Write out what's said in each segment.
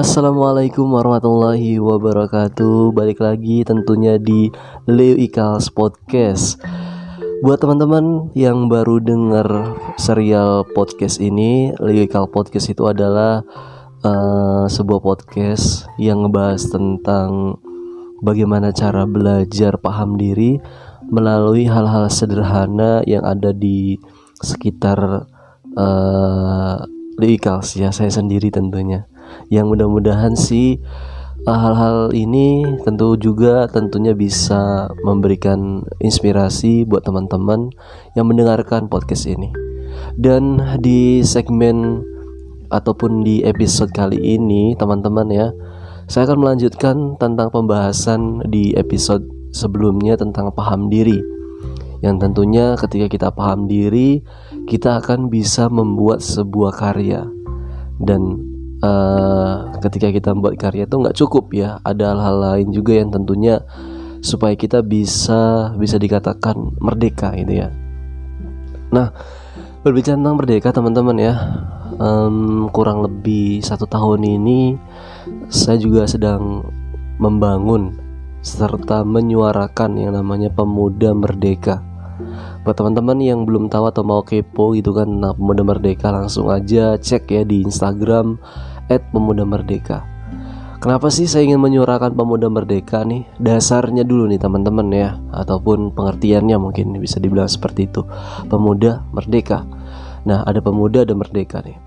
Assalamualaikum warahmatullahi wabarakatuh. Balik lagi tentunya di Leo Ikals Podcast. Buat teman-teman yang baru dengar serial podcast ini, Leo Ikals Podcast itu adalah sebuah podcast yang ngebahas tentang bagaimana cara belajar paham diri melalui hal-hal sederhana yang ada di sekitar Leo Ikals ya, saya sendiri tentunya. Yang mudah-mudahan sih hal-hal ini tentunya bisa memberikan inspirasi buat teman-teman yang mendengarkan podcast ini. Dan di segmen ataupun di episode kali ini teman-teman ya, saya akan melanjutkan tentang pembahasan di episode sebelumnya tentang paham diri. Yang tentunya ketika kita paham diri, kita akan bisa membuat sebuah karya. Dan ketika kita membuat karya itu nggak cukup ya, ada hal-hal lain juga yang tentunya supaya kita bisa dikatakan merdeka gitu ya. Nah, berbicara tentang merdeka teman-teman ya, kurang lebih 1 tahun ini saya juga sedang membangun serta menyuarakan yang namanya pemuda merdeka. Buat teman-teman yang belum tahu atau mau kepo gitu kan, nah pemuda merdeka, langsung aja cek ya di Instagram @pemuda-merdeka. Kenapa sih saya ingin menyuarakan pemuda merdeka nih? Dasarnya dulu nih teman-teman ya, ataupun pengertiannya mungkin bisa dibilang seperti itu. Pemuda merdeka. Nah, ada pemuda, ada merdeka nih.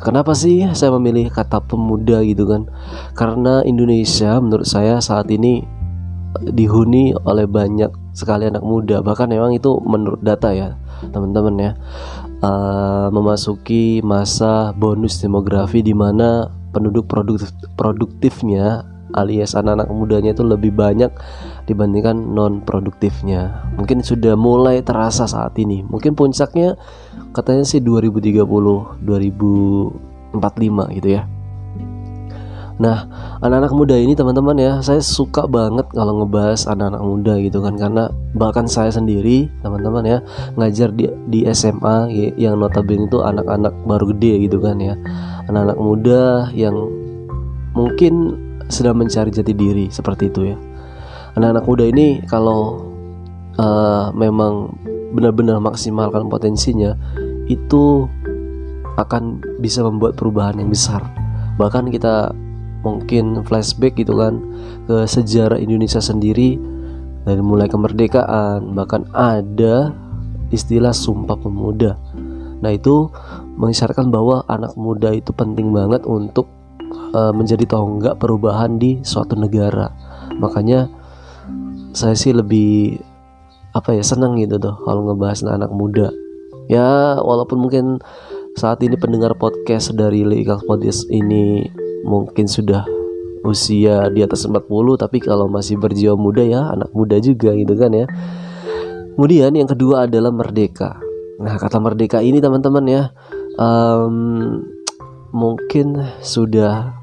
Kenapa sih saya memilih kata pemuda gitu kan? Karena Indonesia menurut saya saat ini dihuni oleh banyak sekali anak muda. Bahkan memang itu menurut data ya teman-teman ya, memasuki masa bonus demografi di mana penduduk produktifnya alias anak-anak mudanya itu lebih banyak dibandingkan non produktifnya. Mungkin sudah mulai terasa saat ini. Mungkin puncaknya katanya sih 2030 2045 gitu ya. Nah, anak-anak muda ini teman-teman ya, saya suka banget kalau ngebahas anak-anak muda gitu kan, karena bahkan saya sendiri teman-teman ya ngajar di SMA yang notabene itu anak-anak baru gede gitu kan ya, anak-anak muda yang mungkin sedang mencari jati diri seperti itu ya. Anak-anak muda ini kalau memang benar-benar maksimalkan potensinya, itu akan bisa membuat perubahan yang besar. Bahkan kita mungkin flashback gitu kan ke sejarah Indonesia sendiri, dari mulai kemerdekaan, bahkan ada istilah Sumpah Pemuda. Nah, itu mengisyaratkan bahwa anak muda itu penting banget untuk menjadi tonggak perubahan di suatu negara. Makanya saya sih lebih senang gitu tuh kalau ngebahas anak muda. Ya, walaupun mungkin saat ini pendengar podcast dari Leo Ikals Podcast ini mungkin sudah usia di atas 40, tapi kalau masih berjiwa muda ya anak muda juga gitu kan ya. Kemudian yang kedua adalah merdeka. Nah, kata merdeka ini teman-teman ya, mungkin sudah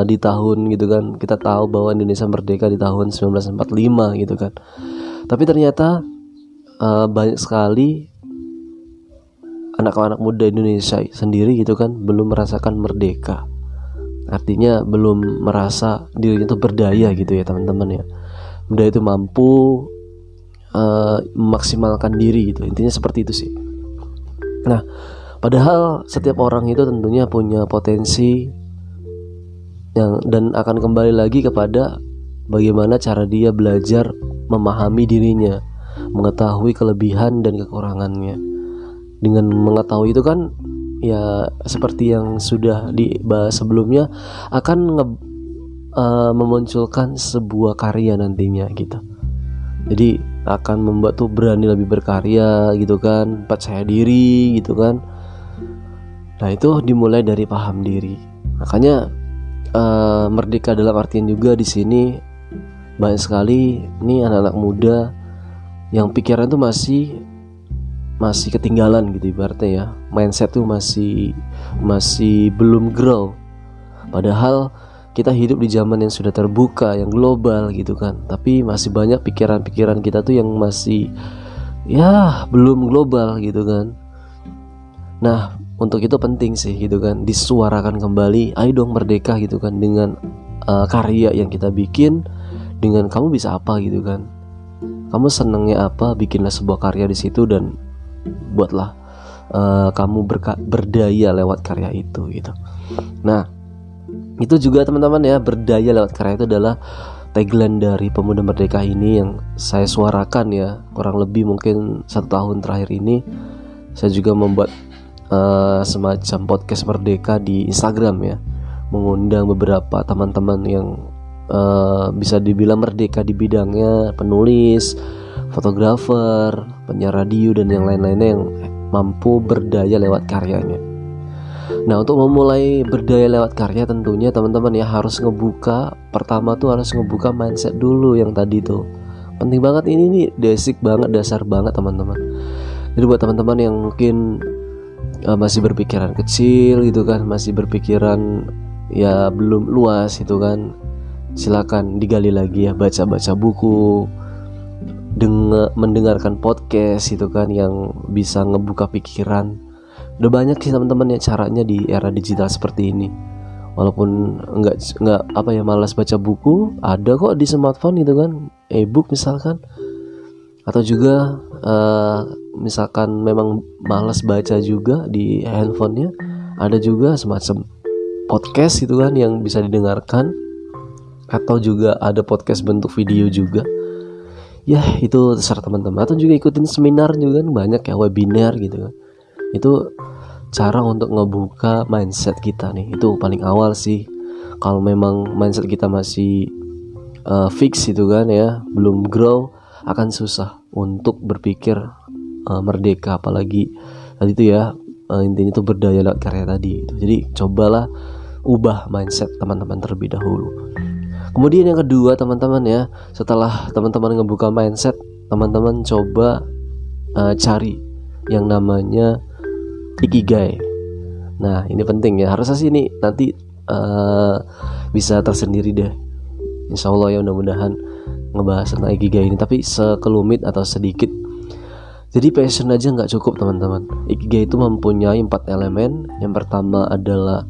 di tahun gitu kan, kita tahu bahwa Indonesia merdeka di tahun 1945 gitu kan. Tapi ternyata banyak sekali anak-anak muda Indonesia sendiri gitu kan belum merasakan merdeka. Artinya belum merasa dirinya itu berdaya gitu ya teman-teman ya. Berdaya itu mampu memaksimalkan diri gitu. Intinya seperti itu sih. Nah, padahal setiap orang itu tentunya punya potensi dan akan kembali lagi kepada bagaimana cara dia belajar memahami dirinya, mengetahui kelebihan dan kekurangannya. Dengan mengetahui itu kan ya, seperti yang sudah dibahas sebelumnya, akan memunculkan sebuah karya nantinya gitu. Jadi akan membuat tuh berani lebih berkarya gitu kan, percaya diri gitu kan. Nah, itu dimulai dari paham diri. Makanya merdeka dalam artian juga di sini banyak sekali ini anak-anak muda yang pikiran tuh masih ketinggalan gitu ibaratnya ya. Mindset tuh masih belum grow. Padahal kita hidup di zaman yang sudah terbuka, yang global gitu kan. Tapi masih banyak pikiran-pikiran kita tuh yang masih ya belum global gitu kan. Nah, untuk itu penting sih gitu kan, disuarakan kembali, ayo dong merdeka gitu kan, dengan karya yang kita bikin, dengan kamu bisa apa gitu kan, kamu senengnya apa, bikinlah sebuah karya di situ dan buatlah kamu berdaya lewat karya itu gitu. Nah itu juga teman-teman ya, berdaya lewat karya itu adalah tagline dari Pemuda Merdeka ini yang saya suarakan ya, kurang lebih mungkin 1 tahun terakhir ini. Saya juga membuat semacam podcast Merdeka di Instagram ya, mengundang beberapa teman-teman yang bisa dibilang merdeka di bidangnya, penulis, fotografer, penyiar radio dan yang lain-lainnya yang mampu berdaya lewat karyanya. Nah untuk memulai berdaya lewat karya tentunya teman-teman ya harus ngebuka, pertama tuh harus ngebuka mindset dulu yang tadi tuh. Penting banget ini nih, basic banget, dasar banget teman-teman. Jadi buat teman-teman yang mungkin masih berpikiran kecil gitu kan, masih berpikiran ya belum luas gitu kan, silakan digali lagi ya, baca-baca buku, mendengarkan podcast gitu kan yang bisa ngebuka pikiran. Udah banyak sih teman-teman ya caranya di era digital seperti ini. Walaupun nggak apa ya, malas baca buku, ada kok di smartphone gitu kan, e-book misalkan. Atau juga misalkan memang malas baca juga di handphonenya, ada juga semacam podcast gitu kan yang bisa didengarkan. Atau juga ada podcast bentuk video juga. Ya itu terserah teman-teman. Atau juga ikutin seminar juga kan, banyak ya, webinar gitu kan. Itu cara untuk ngebuka mindset kita nih. Itu paling awal sih. Kalau memang mindset kita masih fix gitu kan ya, belum grow, akan susah untuk berpikir merdeka. Apalagi tadi itu ya, intinya itu berdaya lewat karya tadi gitu. Jadi cobalah ubah mindset teman-teman terlebih dahulu. Kemudian yang kedua teman-teman ya, setelah teman-teman ngebuka mindset, teman-teman coba cari yang namanya ikigai. Nah ini penting ya, harusnya sih ini nanti bisa tersendiri deh, insya Allah ya, mudah-mudahan ngebahas tentang ikigai ini, tapi sekelumit atau sedikit. Jadi passion aja nggak cukup teman-teman. Ikigai itu mempunyai 4 elemen. Yang pertama adalah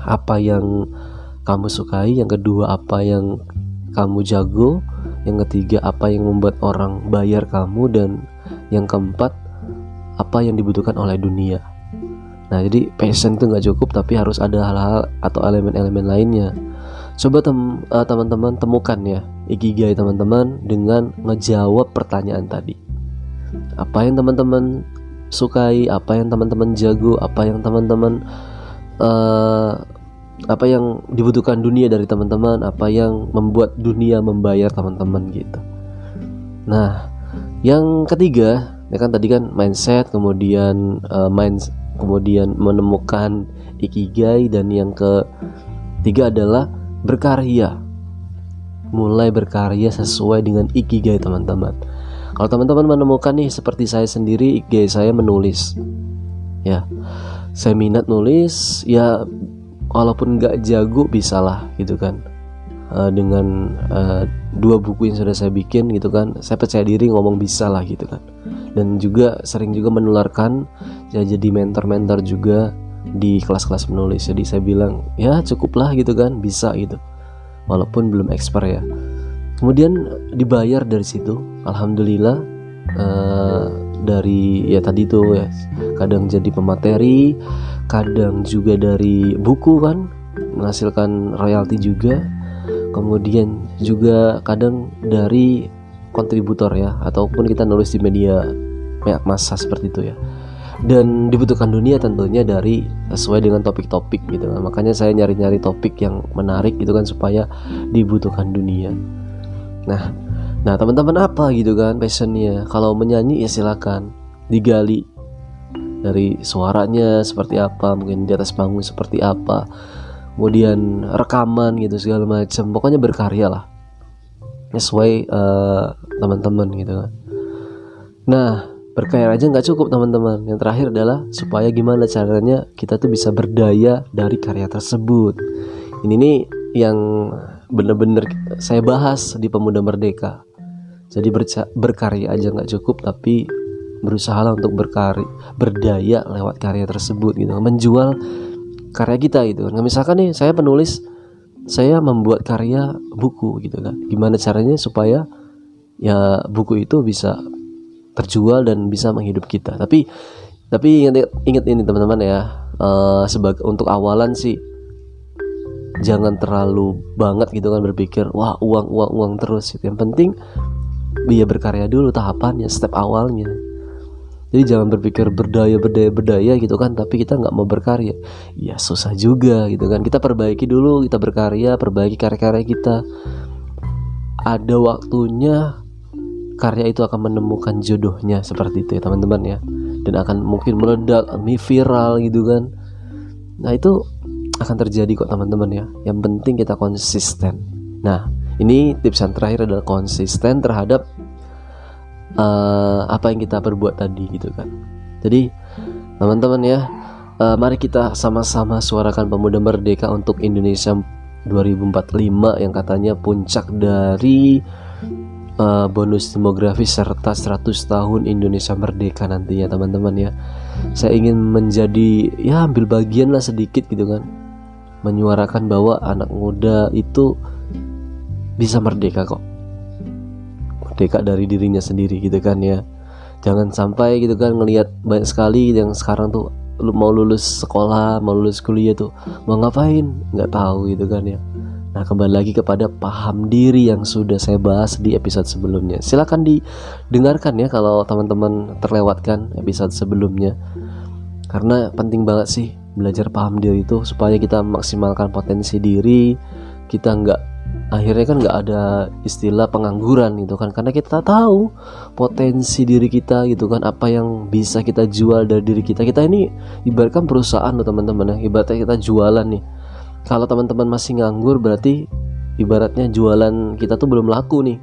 apa yang kamu sukai, yang kedua apa yang kamu jago, yang ketiga apa yang membuat orang bayar kamu, dan yang keempat apa yang dibutuhkan oleh dunia. Nah jadi passion itu nggak cukup, tapi harus ada hal-hal atau elemen-elemen lainnya. Coba teman-teman temukan ya ikigai teman-teman dengan ngejawab pertanyaan tadi. Apa yang teman-teman sukai, apa yang teman-teman jago, apa yang teman-teman apa yang dibutuhkan dunia dari teman-teman, apa yang membuat dunia membayar teman-teman gitu. Nah yang ketiga ya kan, tadi kan mindset, kemudian kemudian menemukan ikigai, dan yang ketiga adalah berkarya. Mulai berkarya sesuai dengan ikigai teman-teman. Kalau teman-teman menemukan nih, seperti saya sendiri, ikigai saya menulis ya, saya minat nulis ya, walaupun gak jago bisalah gitu kan. Dengan 2 buku yang sudah saya bikin gitu kan, saya percaya diri ngomong bisa lah gitu kan. Dan juga sering juga menularkan ya, jadi mentor-mentor juga di kelas-kelas menulis. Jadi saya bilang ya cukup lah gitu kan, bisa gitu, walaupun belum expert ya. Kemudian dibayar dari situ, alhamdulillah. Dari ya tadi tuh ya, kadang jadi pemateri, kadang juga dari buku kan, menghasilkan royalti juga. Kemudian juga kadang dari kontributor ya, ataupun kita nulis di media massa seperti itu ya. Dan dibutuhkan dunia tentunya dari sesuai dengan topik-topik gitu kan. Makanya saya nyari-nyari topik yang menarik gitu kan, supaya dibutuhkan dunia. Nah teman-teman apa gitu kan passionnya? Kalau menyanyi ya silakan digali dari suaranya seperti apa, mungkin di atas panggung seperti apa, kemudian rekaman gitu segala macam. Pokoknya berkarya lah sesuai teman-teman gitu kan. Nah berkarya aja nggak cukup teman-teman. Yang terakhir adalah supaya gimana caranya kita tuh bisa berdaya dari karya tersebut. Ini nih yang bener-bener saya bahas di Pemuda Merdeka. Jadi berkarya aja nggak cukup, tapi berusaha untuk berdaya lewat karya tersebut gitu, menjual karya kita gitu kan. Misalkan nih saya penulis, saya membuat karya buku gitu kan, gimana caranya supaya ya buku itu bisa terjual dan bisa menghidup kita. Tapi ingat ini teman-teman ya, sebagai untuk awalan sih jangan terlalu banget gitu kan berpikir wah uang terus gitu. Yang penting dia berkarya dulu tahapannya, step awalnya. Jadi jangan berpikir berdaya gitu kan, tapi kita nggak mau berkarya, ya susah juga gitu kan. Kita perbaiki dulu, kita berkarya, perbaiki karya-karya kita. Ada waktunya karya itu akan menemukan jodohnya, seperti itu ya teman-teman ya. Dan akan mungkin meledak, viral gitu kan. Nah itu akan terjadi kok teman-teman ya. Yang penting kita konsisten. Nah ini tips yang terakhir adalah konsisten terhadap apa yang kita perbuat tadi gitu kan. Jadi teman-teman ya, mari kita sama-sama suarakan Pemuda Merdeka untuk Indonesia 2045 yang katanya puncak dari bonus demografi serta 100 tahun Indonesia merdeka nantinya teman-teman ya. Saya ingin menjadi ya ambil bagian lah sedikit gitu kan, menyuarakan bahwa anak muda itu bisa merdeka kok, merdeka dari dirinya sendiri gitu kan ya. Jangan sampai gitu kan ngelihat banyak sekali yang sekarang tuh mau lulus sekolah, mau lulus kuliah tuh mau ngapain nggak tahu gitu kan ya. Nah kembali lagi kepada paham diri yang sudah saya bahas di episode sebelumnya. Silakan didengarkan ya kalau teman-teman terlewatkan episode sebelumnya, karena penting banget sih belajar paham diri itu supaya kita memaksimalkan potensi diri kita. Akhirnya kan nggak ada istilah pengangguran gitu kan, karena kita tahu potensi diri kita gitu kan, apa yang bisa kita jual dari diri kita. Kita ini ibaratkan perusahaan loh teman-teman ya, ibaratnya kita jualan nih. Kalau teman-teman masih nganggur berarti ibaratnya jualan kita tuh belum laku nih,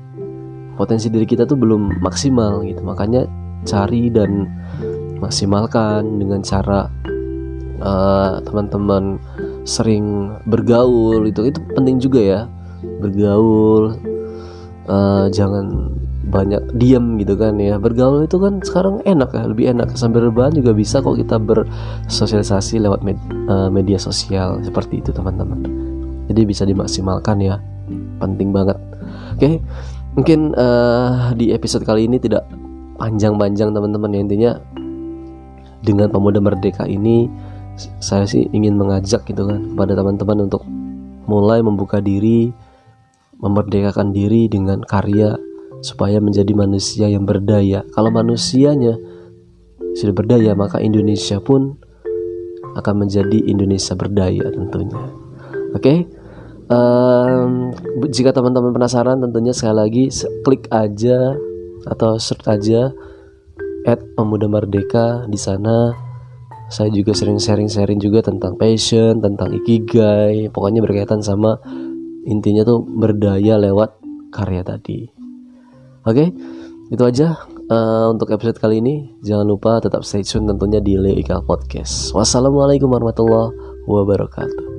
potensi diri kita tuh belum maksimal gitu. Makanya cari dan maksimalkan dengan cara teman-teman sering bergaul, itu penting juga ya. Bergaul, jangan banyak diam gitu kan ya. Bergaul itu kan sekarang enak ya, lebih enak. Sambil rebahan juga bisa kok kita bersosialisasi lewat media sosial seperti itu teman-teman. Jadi bisa dimaksimalkan ya, penting banget. Oke, mungkin di episode kali ini tidak panjang-panjang teman-teman ya. Intinya dengan Pemuda Merdeka ini saya sih ingin mengajak gitu kan kepada teman-teman untuk mulai membuka diri, memerdekakan diri dengan karya supaya menjadi manusia yang berdaya. Kalau manusianya sudah berdaya, maka Indonesia pun akan menjadi Indonesia berdaya tentunya. Oke, jika teman-teman penasaran, tentunya sekali lagi klik aja atau search aja @pemuda-merdeka. Di sana saya juga sering sharing juga tentang passion, tentang ikigai, pokoknya berkaitan sama intinya tuh berdaya lewat karya tadi. Oke, itu aja untuk episode kali ini. Jangan lupa tetap stay tune tentunya di Leo Ikal Podcast. Wassalamualaikum warahmatullahi wabarakatuh.